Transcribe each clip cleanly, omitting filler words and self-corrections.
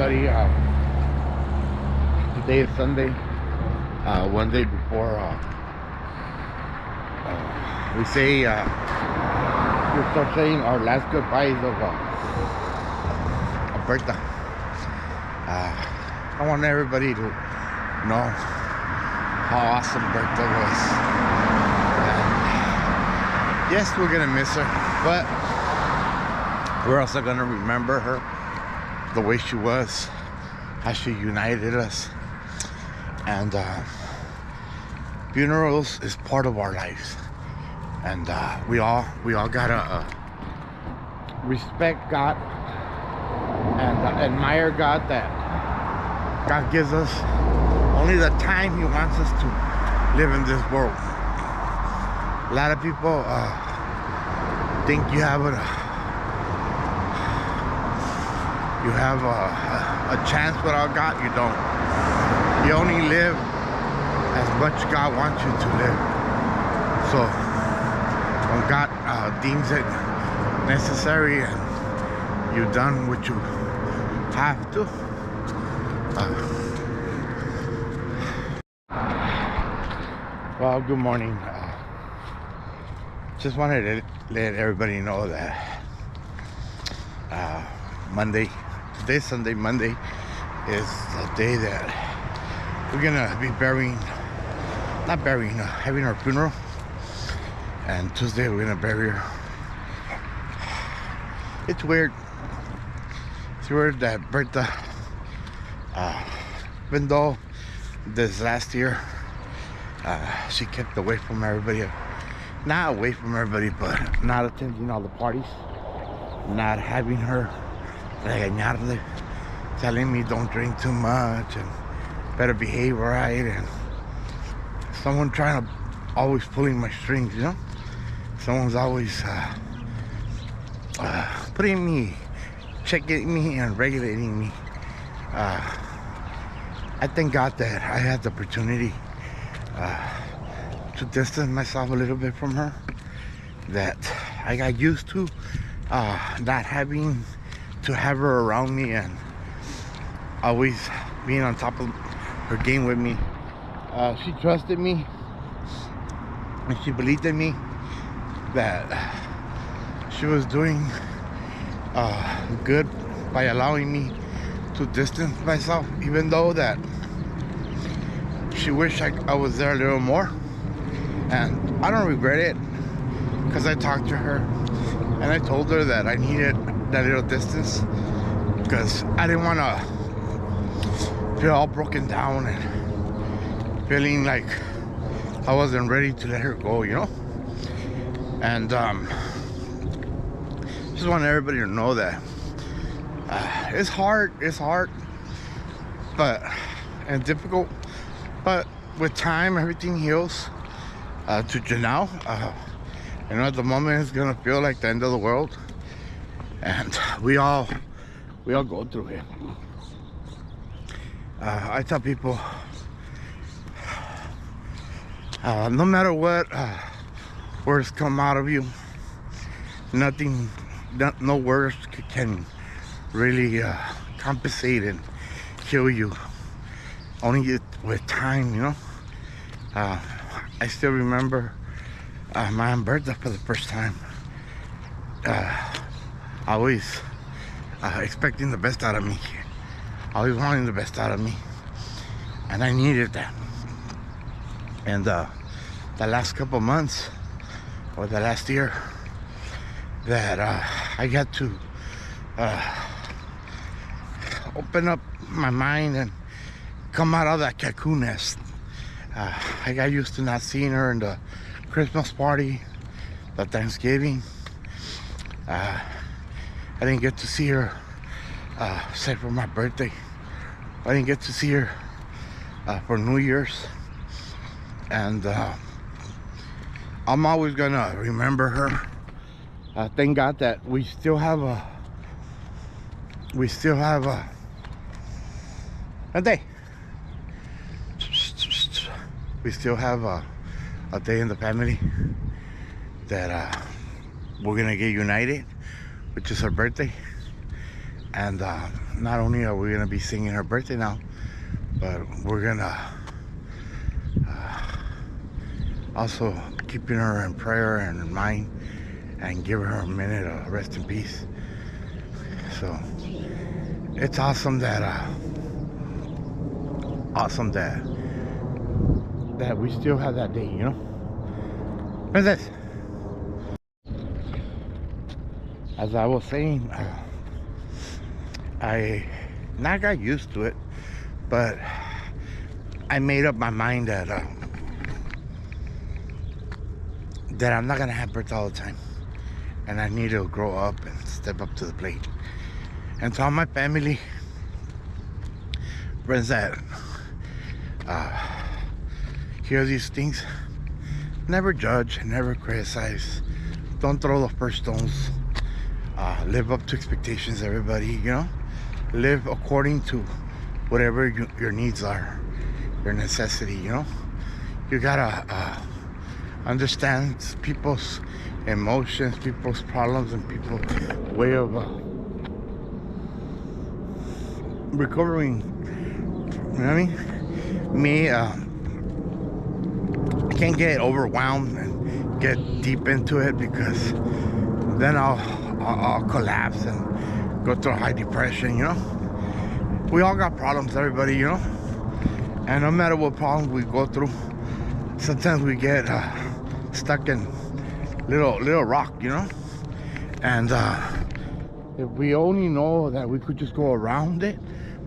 everybody. Today is Sunday, one day before we say we start saying our last goodbyes of Berta. I want everybody to know how awesome Berta was. And yes, we're gonna miss her, but we're also gonna remember her the way she was, how she united us. And funerals is part of our lives, and we all gotta respect God and admire God, that God gives us only the time He wants us to live in this world. A lot of people think you have a chance without God. You don't. You only live as much God wants you to live. So when God deems it necessary and you've done what you have to, well, good morning. Just wanted to let everybody know that Monday, today's Sunday. Monday is the day that we're gonna be having our funeral, and Tuesday we're gonna bury her. It's weird that Berta, even though this last year she kept away from everybody, not away from everybody, but not attending all the parties, not having her regañarle, telling me don't drink too much and better behave right, and someone trying to always pulling my strings, you know. Someone's always putting me, checking me and regulating me. I thank God that I had the opportunity to distance myself a little bit from her, that I got used to not having to have her around me and always being on top of her game with me. She trusted me and she believed in me that she was doing good by allowing me to distance myself, even though that she wished I was there a little more. And I don't regret it, because I talked to her and I told her that I needed that little distance, because I didn't want to feel all broken down and feeling like I wasn't ready to let her go, you know. And just want everybody to know that it's hard, but and difficult, but with time everything heals. To now, you know, at the moment it's gonna feel like the end of the world, and we all go through it. I tell people, no matter what words come out of you, no words can really compensate and heal you. Only with time, you know. I still remember my Aunt Berta for the first time. Always expecting the best out of me, always wanting the best out of me, and I needed that. And the last couple months, or the last year, that I got to open up my mind and come out of that cocoon nest. I got used to not seeing her in the Christmas party, the Thanksgiving. I didn't get to see her except for my birthday. I didn't get to see her for New Year's. And I'm always gonna remember her. Thank God that we still have a day. We still have a day in the family that we're gonna get united, which is her birthday. And not only are we gonna be singing her birthday now, but we're gonna also keeping her in prayer and in mind, and give her a minute of rest in peace. So it's awesome that that we still have that day, you know. Princess, as I was saying, I not got used to it, but I made up my mind that that I'm not gonna have Berta all the time, and I need to grow up and step up to the plate. And to all my family, friends that hear these things, never judge, never criticize, don't throw the first stones. Live up to expectations, everybody, you know. Live according to whatever your needs are, your necessity, you know. You gotta understand people's emotions, people's problems, and people's way of recovering. You know what I mean? Me, can't get overwhelmed and get deep into it, because then I'll collapse and go through a high depression, you know. We all got problems, everybody, you know. And no matter what problems we go through, sometimes we get stuck in little rock, you know. And if we only know that we could just go around it,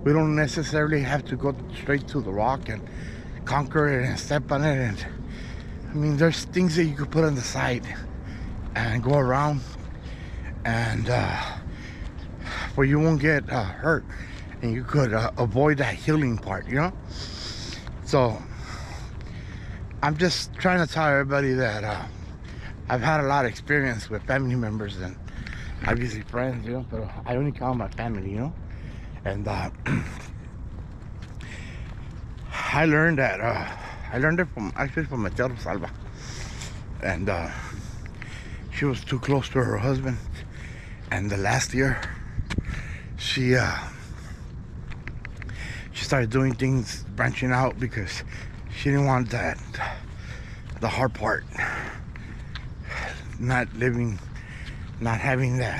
we don't necessarily have to go straight to the rock and conquer it and step on it. And I mean, there's things that you could put on the side and go around, and where you won't get hurt, and you could avoid that healing part, you know. So I'm just trying to tell everybody that I've had a lot of experience with family members and obviously friends, you know, but I only call my family, you know. And I learned that I learned it from Berta Salva, and she was too close to her husband, and the last year she started doing things, branching out, because she didn't want the hard part, not having that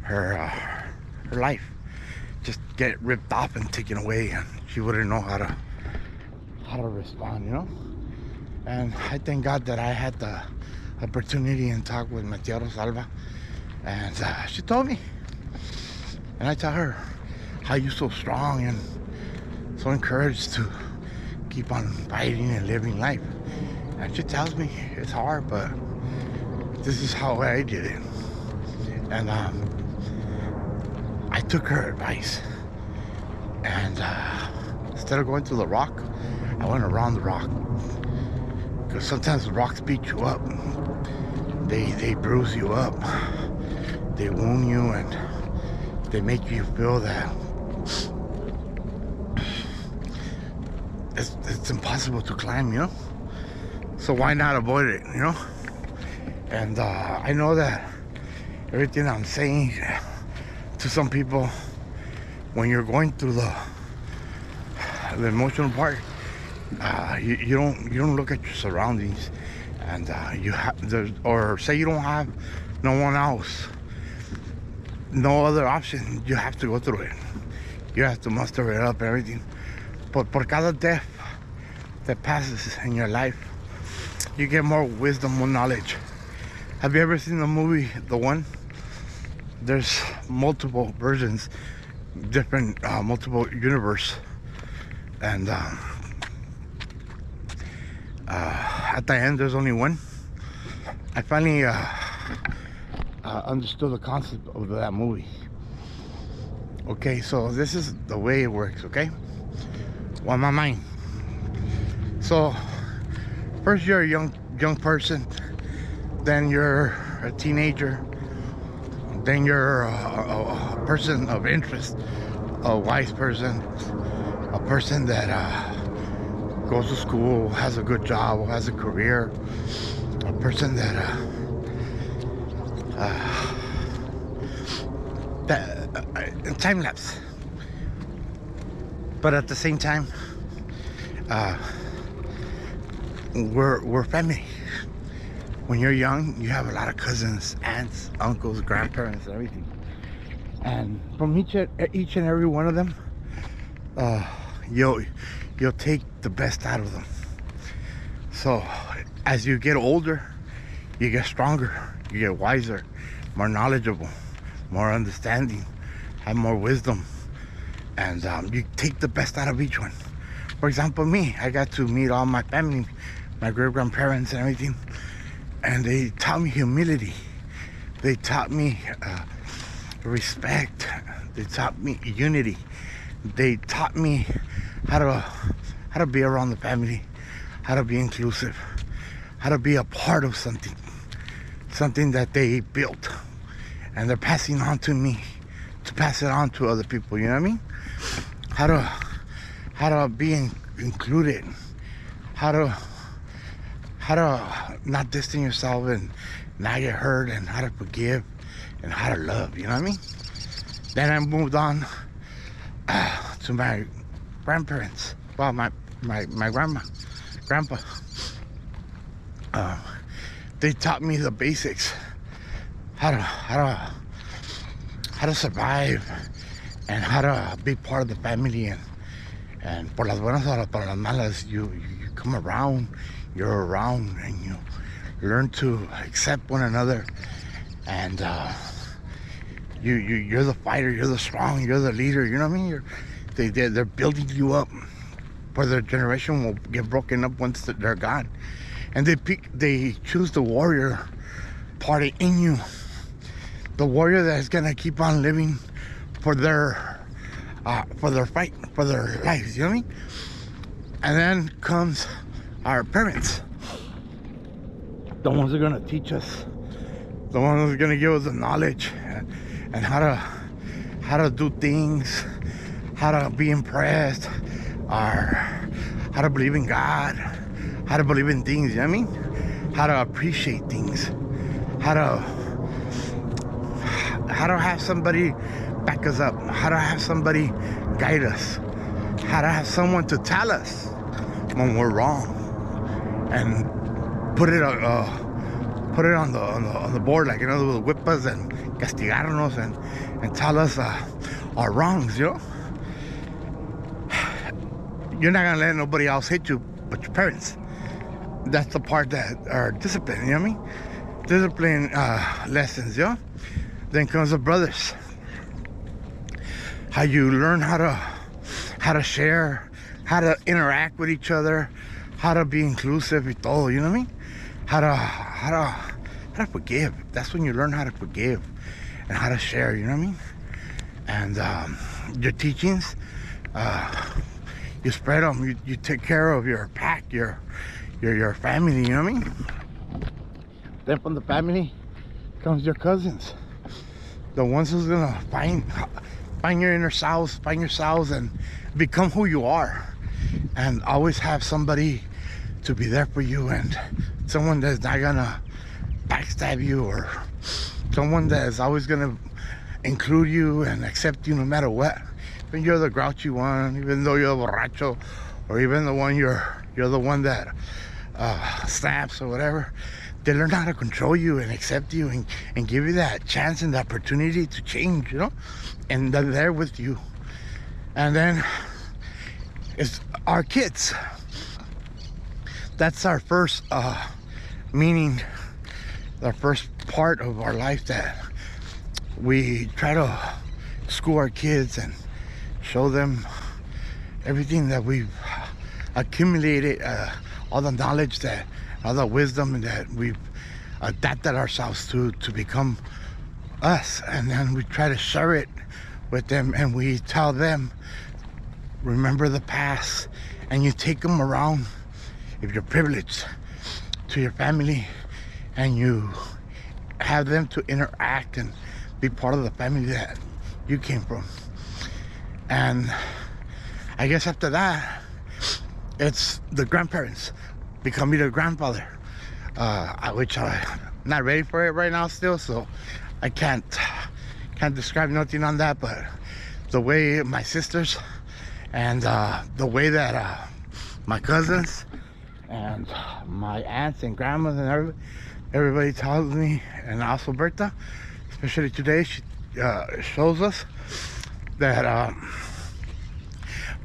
her life just get ripped off and taken away, and she wouldn't know how to respond, you know. And I thank God that I had the opportunity and talk with Berta Salva, and she told me, and I tell her, how you so strong and so encouraged to keep on fighting and living life. And she tells me it's hard, but this is how I did it. And I took her advice, and instead of going to the rock, I went around the rock, because sometimes the rocks beat you up, they bruise you up, they wound you, and they make you feel that it's impossible to climb, you know. So why not avoid it, you know? And I know that everything I'm saying to some people, when you're going through the emotional part, you don't look at your surroundings, and you have, or say you don't have no one else, no other option. You have to go through it. You have to muster it up, everything. But por cada death that passes in your life, you get more wisdom, more knowledge. Have you ever seen the movie The One? There's multiple versions, different multiple universe, and at the end there's only one. I finally understood the concept of that movie. Okay, so this is the way it works, okay? On my mind. So first you're a young person, then you're a teenager, then you're a person of interest, a wise person, a person that goes to school, has a good job, has a career, a person that time lapse. But at the same time, we're family. When you're young, you have a lot of cousins, aunts, uncles, grandparents, and everything. And from each and every one of them, you'll take the best out of them. So as you get older, you get stronger, you get wiser, more knowledgeable, more understanding, have more wisdom, and you take the best out of each one. For example, me, I got to meet all my family, my great-grandparents and everything, and they taught me humility. They taught me respect. They taught me unity. They taught me how to be around the family, how to be inclusive, how to be a part of something that they built, and they're passing on to me to pass it on to other people. You know what I mean? How to be included, how to not distance yourself and not get hurt, and how to forgive and how to love. You know what I mean? Then I moved on to my grandparents. Well, my grandpa. They taught me the basics, how to survive, and how to be part of the family, and por las buenas o por las malas, you come around, you're around, and you learn to accept one another, and you're the fighter, you're the strong, you're the leader. You know what I mean? They're building you up, for their generation will get broken up once they're gone, and they choose the warrior part in you, the warrior that is gonna keep on living for their fight, for their lives. You know what I mean? And then comes our parents, the ones who are gonna teach us, the ones who are gonna give us the knowledge and how to do things, how to be impressed, or how to believe in God, how to believe in things. You know what I mean? How to appreciate things, how to have somebody back us up, how to have somebody guide us, how to have someone to tell us when we're wrong, and put it on the board, like, you know, whip us and castigarnos and tell us our wrongs. You know, you're not gonna let nobody else hit you but your parents. That's the part that are discipline. You know what I mean? Discipline lessons. You know. Then comes the brothers. How you learn how to share, how to interact with each other, how to be inclusive with all. You know what I mean? How to forgive. That's when you learn how to forgive and how to share. You know what I mean? And your teachings, you spread them. You take care of your pack, your family. You know what I mean? Then from the family comes your cousins, the ones who's gonna find your inner selves, find yourselves, and become who you are, and always have somebody to be there for you, and someone that's not gonna backstab you, or someone that is always gonna include you and accept you no matter what. Even you're the grouchy one, even though you're a borracho, or even the one you're the one that snaps or whatever. They learn how to control you and accept you and give you that chance and the opportunity to change, you know, and they're there with you. And then it's our kids. That's our first meaning, the first part of our life that we try to school our kids and show them everything that we've accumulated, all the knowledge, all the wisdom that we've adapted ourselves to become us. And then we try to share it with them, and we tell them, remember the past. And you take them around, if you're privileged, to your family, and you have them to interact and be part of the family that you came from. And I guess after that, it's the grandparents becoming a grandfather, which I'm not ready for it right now still, so I can't describe nothing on that. But the way my sisters and the way that my cousins and my aunts and grandmas and everybody tells me, and also Berta, especially today, she shows us that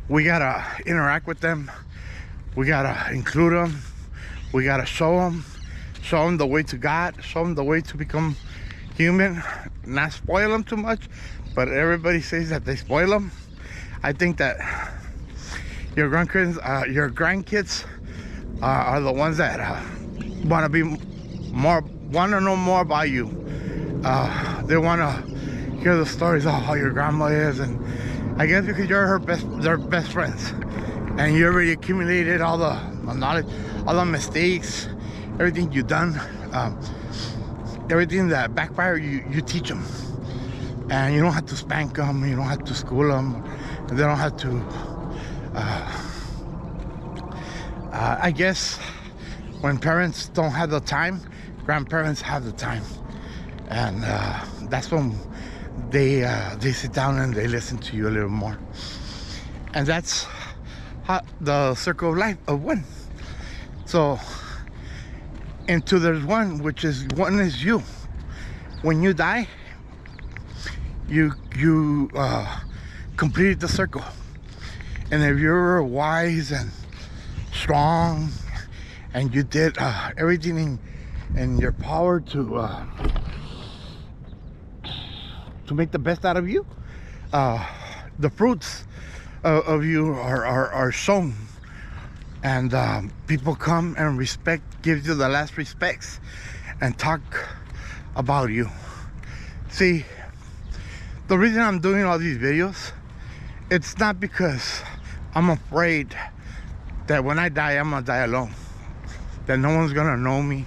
we gotta interact with them, we gotta include them, we gotta show them the way to God, show them the way to become human, not spoil them too much. But everybody says that they spoil them. I think that your grandkids are the ones that want to know more about you. They want to hear the stories of how your grandma is, and I guess because you're their best friends, and you already accumulated all the knowledge, all the mistakes, everything you've done, everything that backfire, you teach them, and you don't have to spank them, you don't have to school them, they don't have to. I guess when parents don't have the time, grandparents have the time, and that's when they sit down and they listen to you a little more, and that's how the circle of life of one. So into there's one, which is one is you. When you die, you completed the circle, and if you're wise and strong and you did everything in your power to make the best out of you, the fruits of you are shown, and people come and gives you the last respects and talk about you. See, the reason I'm doing all these videos, it's not because I'm afraid that when I die, I'm gonna die alone, that no one's gonna know me,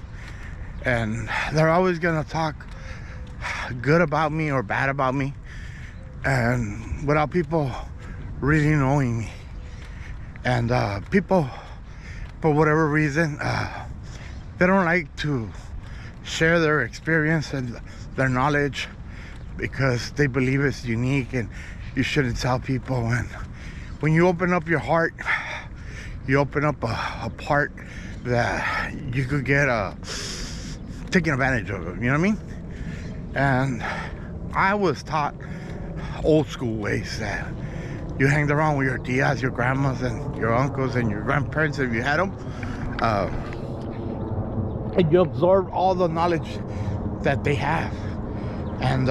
and they're always gonna talk good about me or bad about me, and without people really knowing me. And people, for whatever reason, they don't like to share their experience and their knowledge because they believe it's unique and you shouldn't tell people. And when you open up your heart, you open up a part that you could get taken advantage of, you know what I mean? And I was taught old school ways that you hanged around with your tias, your grandmas, and your uncles, and your grandparents if you had them, and you absorb all the knowledge that they have, and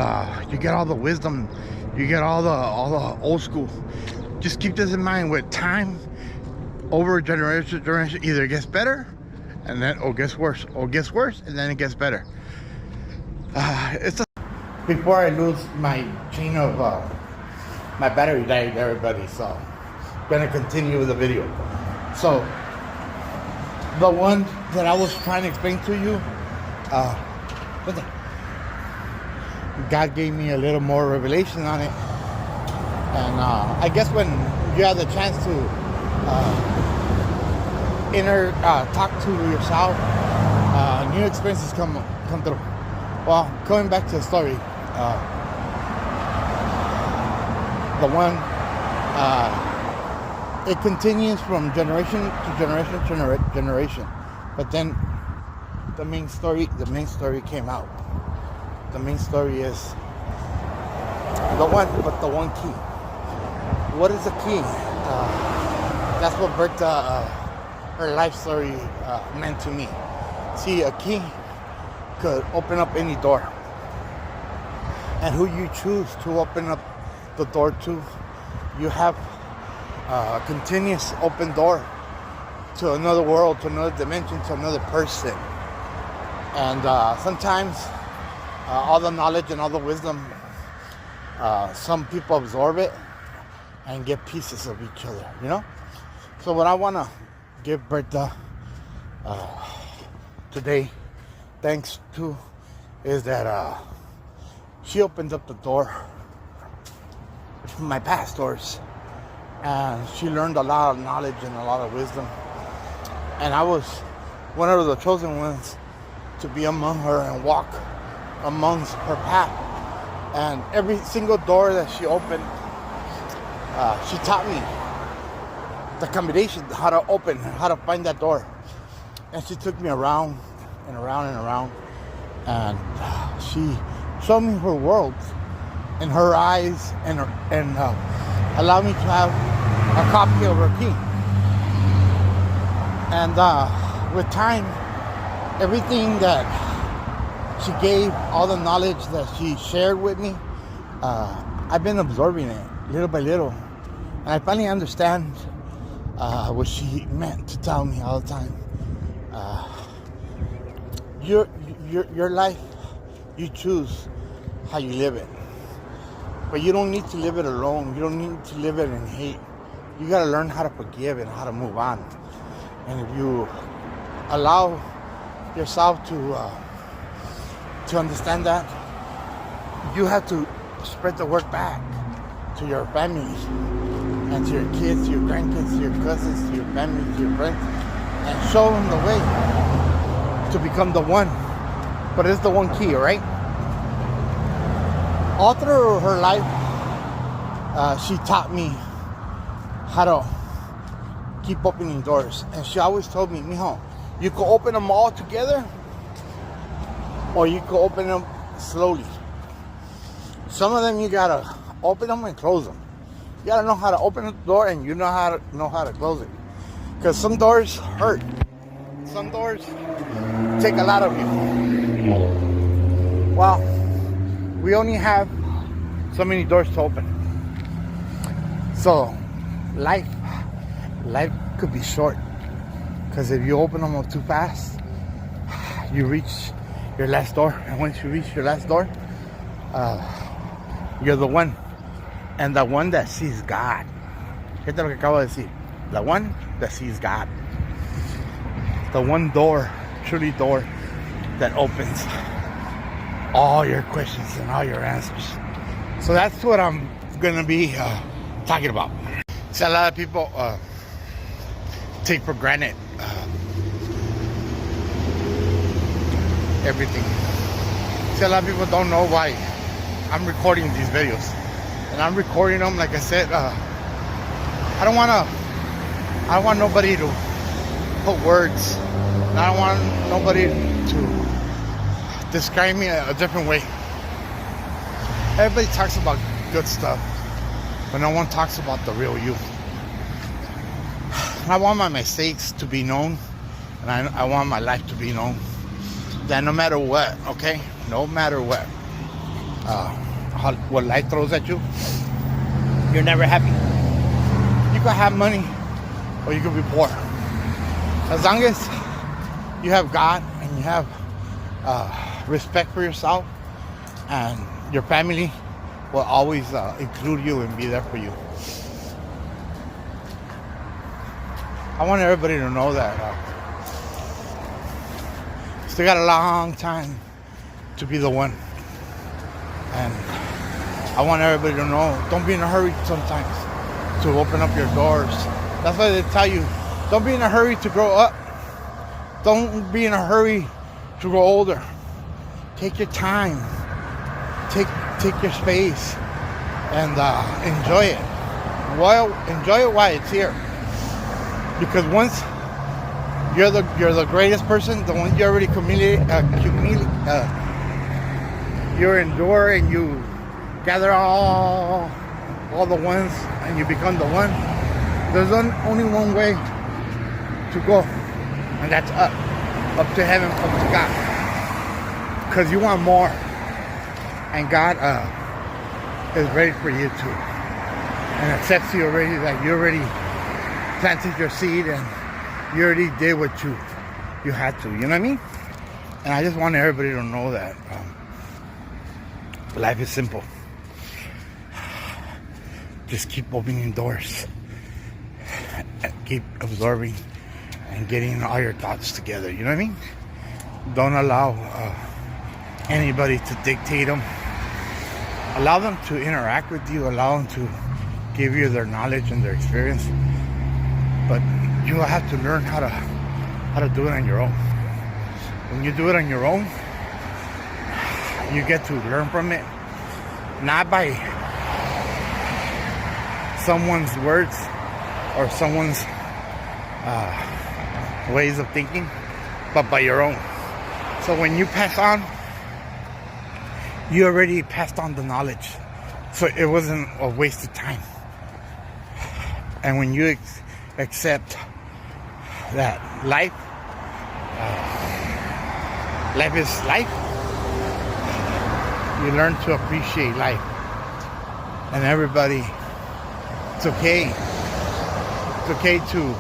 you get all the wisdom, you get all the old school. Just keep this in mind. With time, over generation to generation, either it gets better and then or gets worse, and then it gets better. Before I lose my chain of my battery died, everybody, so I'm gonna continue with the video. So the one that I was trying to explain to you, God gave me a little more revelation on it, and I guess when you have the chance to talk to yourself, new experiences come through. Well, going back to the story, the one, it continues from generation to generation, but then the main story came out. The main story is the one key. What is the key? That's what Berta, her life story meant to me. See, a key could open up any door, and who you choose to open up the door to, you have a continuous open door to another world, to another dimension, to another person. And sometimes all the knowledge and all the wisdom, some people absorb it and get pieces of each other, you know? So what I want to give Berta today thanks to is that she opened up the door from my past doors, and she learned a lot of knowledge and a lot of wisdom, and I was one of the chosen ones to be among her and walk amongst her path. And every single door that she opened, She taught me the combination, how to open, how to find that door. And she took me around and around and around. And she showed me her world in her eyes and allowed me to have a copy of her key. And with time, everything that she gave, all the knowledge that she shared with me, I've been absorbing it little by little. And I finally understand what she meant to tell me all the time. Your life, you choose how you live it. But you don't need to live it alone. You don't need to live it in hate. You gotta learn how to forgive and how to move on. And if you allow yourself to understand that, you have to spread the word back to your family and to your kids, to your grandkids, to your cousins, to your family, to your friends, and show them the way to become the one. But it's the one key, right? All through her life, she taught me how to keep opening doors. And she always told me, mijo, you can open them all together or you can open them slowly. Some of them you gotta open them and close them. You gotta know how to open the door and you know how to close it. Because some doors hurt. Some doors take a lot of you. Well, we only have so many doors to open. So life could be short. Because if you open them up too fast, you reach your last door. And once you reach your last door, you're the one. And the one that sees God. Fíjate lo que acabo de decir. The one that sees God. The one door, truly door, that opens all your questions and all your answers. So that's what I'm going to be talking about. So a lot of people take for granted everything. See, a lot of people don't know why I'm recording these videos. And I'm recording them, like I said, I don't want nobody to put words. And I don't want nobody to describe me a different way. Everybody talks about good stuff, but no one talks about the real you. I want my mistakes to be known, and I want my life to be known. That no matter what, okay? No matter what life throws at you, you're never happy. You could have money, or you could be poor. As long as you have God and you have respect for yourself, and your family will always include you and be there for you. I want everybody to know that still got a long time to be the one. And I want everybody to know, don't be in a hurry sometimes to open up your doors. That's why they tell you, don't be in a hurry to grow up. Don't be in a hurry to grow older. Take your time. Take your space and enjoy it. Well, enjoy it while it's here. Because once you're the greatest person, the one you already you endure and you gather all the ones and you become the one. There's only one way to go, and that's up to heaven, up to God. Because you want more, and God is ready for you too, and accepts you already. That you already planted your seed and you already did what you had to. You know what I mean? And I just want everybody to know that life is simple. Just keep opening doors, keep absorbing and getting all your thoughts together. You know what I mean? Don't allow anybody to dictate them. Allow them to interact with you. Allow them to give you their knowledge and their experience. But you will have to learn how to do it on your own. When you do it on your own, you get to learn from it, not by someone's words or someone's ways of thinking, but by your own. So when you pass on, you already passed on the knowledge, so it wasn't a waste of time. And when you accept that life is life, you learn to appreciate life. And everybody, it's okay to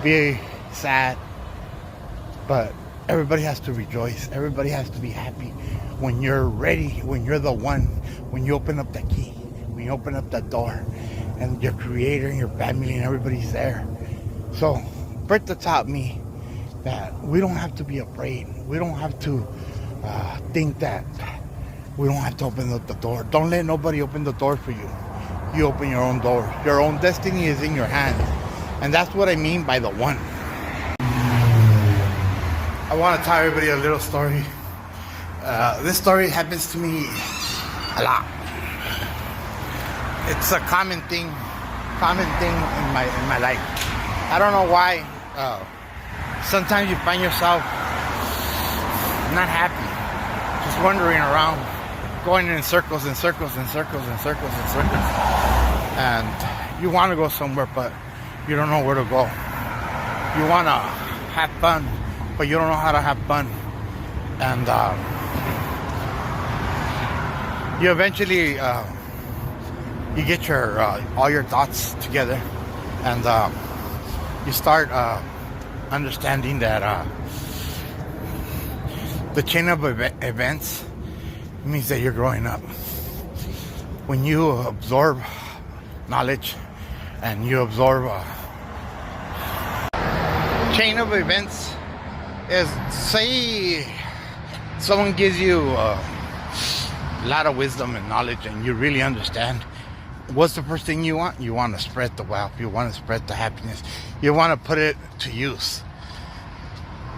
be sad, but everybody has to rejoice. Everybody has to be happy when you're ready, when you're the one, when you open up the key, when you open up the door, and your creator and your family and everybody's there. So Berta taught me that we don't have to be afraid. We don't have to think that we don't have to open up the door. Don't let nobody open the door for you. You open your own door. Your own destiny is in your hands. And that's what I mean by the one. I want to tell everybody a little story. This story happens to me a lot. It's a common thing in my life. I don't know why. Sometimes you find yourself not happy, just wandering around, going in circles and circles and circles and circles and circles. And you want to go somewhere, but you don't know where to go. You want to have fun, but you don't know how to have fun. And you eventually you get your all your thoughts together, and you start understanding that the chain of events means that you're growing up. When you absorb knowledge and you absorb chain of events, is, say someone gives you a lot of wisdom and knowledge and you really understand. What's the first thing you want? You want to spread the wealth. You want to spread the happiness. You want to put it to use.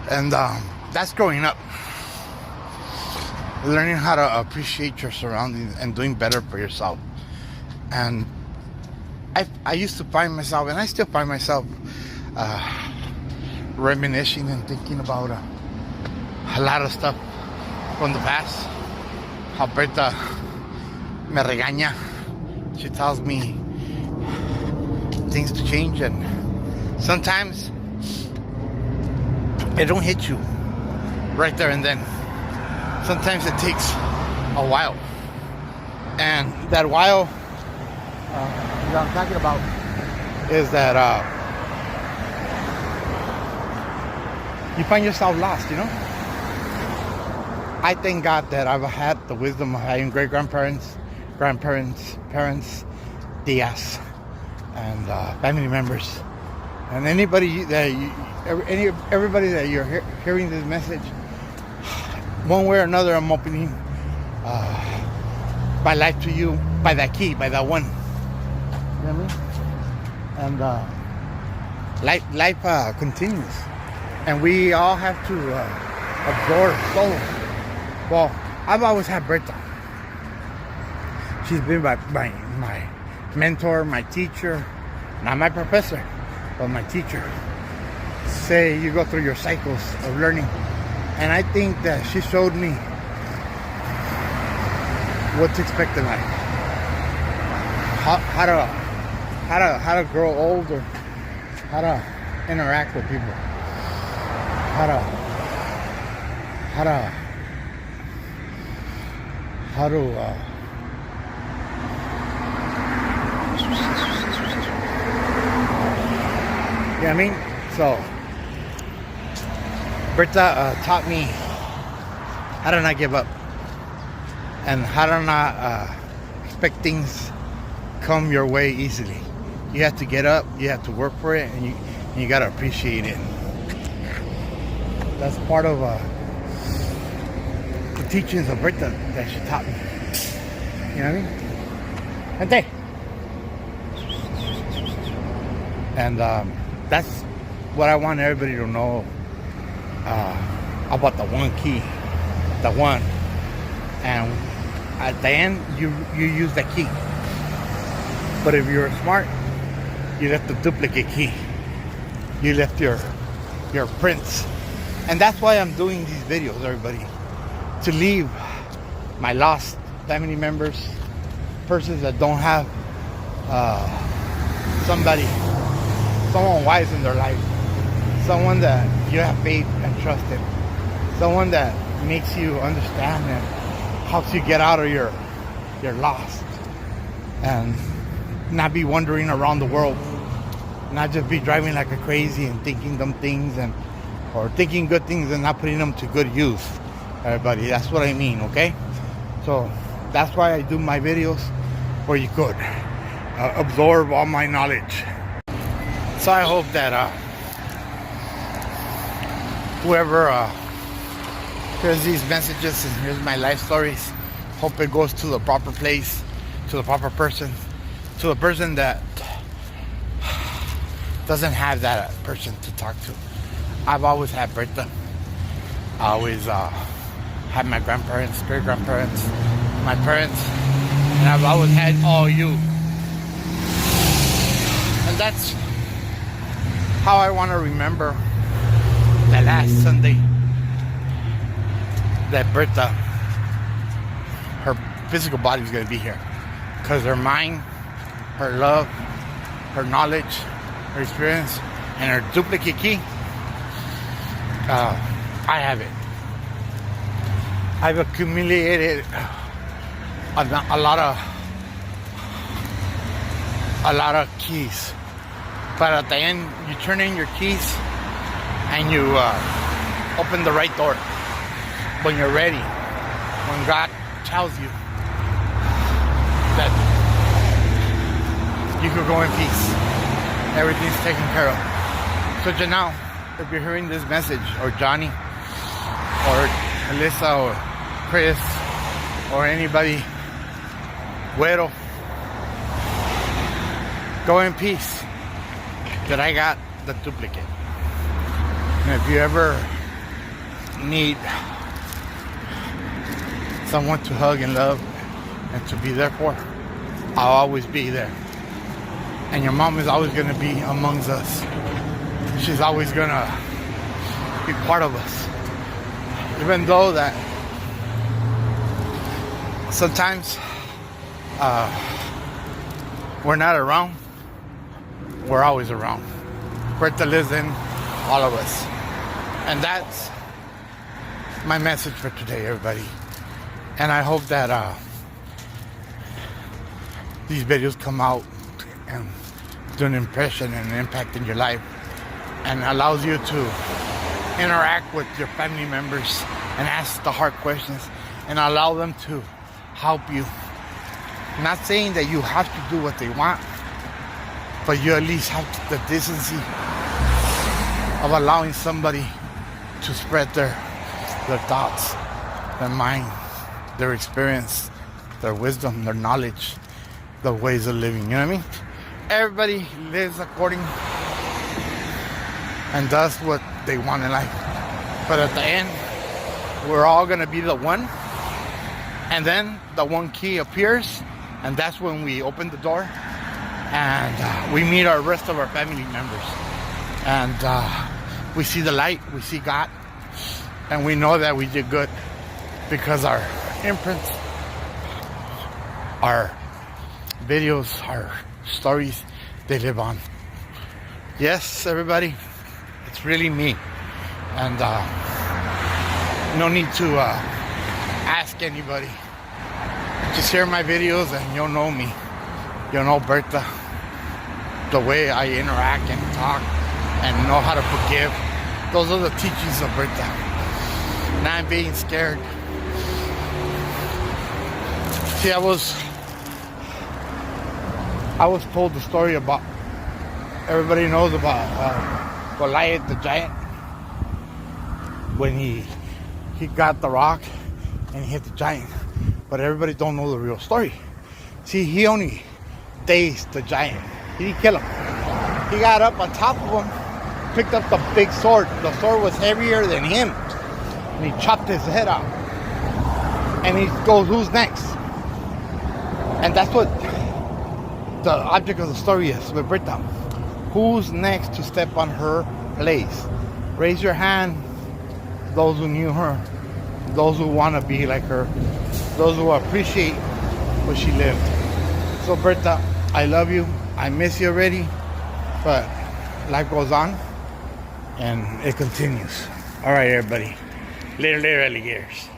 And that's growing up. Learning how to appreciate your surroundings and doing better for yourself. And I used to find myself, and I still find myself reminiscing and thinking about a lot of stuff from the past. How Berta me regaña. She tells me things to change, and sometimes it don't hit you right there and then. Sometimes it takes a while, and that while that I'm talking about is that you find yourself lost, you know. I thank God that I've had the wisdom of having great-grandparents, grandparents, parents, tias, and family members, and anybody that everybody that you're hearing this message, one way or another, I'm opening my life to you by that key, by that one. You know what I mean? And life continues, and we all have to absorb souls. Well, I've always had Berta. She's been my mentor, my teacher, not my professor, but my teacher. Say you go through your cycles of learning, and I think that she showed me what to expect in life, how to grow old, or how to interact with people, how to you know what I mean? So Berta taught me how to not give up, and how to not expect things come your way easily. You have to get up, you have to work for it, and you gotta appreciate it. That's part of the teachings of Berta that she taught me. You know what I mean? Gente. And that's what I want everybody to know about the one key, the one. And at the end, you use the key. But if you're smart, you left the duplicate key. You left your prints. And that's why I'm doing these videos, everybody. To leave my lost family members, persons that don't have someone wise in their life, someone that you have faith and trust in, someone that makes you understand and helps you get out of your lost, and not be wandering around the world, not just be driving like a crazy and thinking dumb things or thinking good things and not putting them to good use. Everybody, that's what I mean, okay? So that's why I do my videos, where you could absorb all my knowledge. So I hope that whoever hears these messages and hears my life stories, hope it goes to the proper place, to the proper person, to the person that doesn't have that person to talk to. I've always had Berta. I always had my grandparents, great grandparents, my parents, and I've always had all you. And that's how I want to remember that last Sunday that Berta, her physical body was going to be here. Because her mind, her love, her knowledge, her experience, and her duplicate key, I have it. I've accumulated a lot of keys, but at the end you turn in your keys and you open the right door when you're ready, when God tells you that you could go in peace, everything's taken care of. So Janelle, if you're hearing this message, or Johnny, or Alyssa, or Chris, or anybody, Güero, go in peace, that I got the duplicate. And if you ever need someone to hug and love and to be there for, I'll always be there. And your mom is always going to be amongst us. She's always going to be part of us. Even though that sometimes we're not around, we're always around. Berta lives in all of us. And that's my message for today, everybody. And I hope that these videos come out and do an impression and an impact in your life, and allows you to interact with your family members and ask the hard questions and allow them to help you. Not saying that you have to do what they want, but you at least have the decency of allowing somebody to spread their thoughts, their mind, their experience, their wisdom, their knowledge, the ways of living. You know what I mean? Everybody lives according and does what they want in life. But at the end, we're all going to be the one. And then the one key appears, and that's when we open the door and we meet our rest of our family members. And we see the light, we see God, and we know that we did good because our imprints, our videos, our stories, they live on. Yes, everybody, it's really me. And no need to ask anybody. Just share my videos and you'll know me. You'll know Berta, the way I interact and talk and know how to forgive. Those are the teachings of Berta. Not being scared. See, I was told the story about, everybody knows about Goliath the giant, when he got the rock and he hit the giant, but everybody don't know the real story. See, he only dazed the giant. He didn't kill him. He got up on top of him, picked up the big sword. The sword was heavier than him, and he chopped his head off. And he goes, "Who's next?" And that's what the object of the story is, but Berta, who's next to step on her place? Raise your hand. Those who knew her, those who want to be like her, those who appreciate what she lived. So Berta, I love you. I miss you already, but life goes on and it continues. All right, everybody. Later, alligators.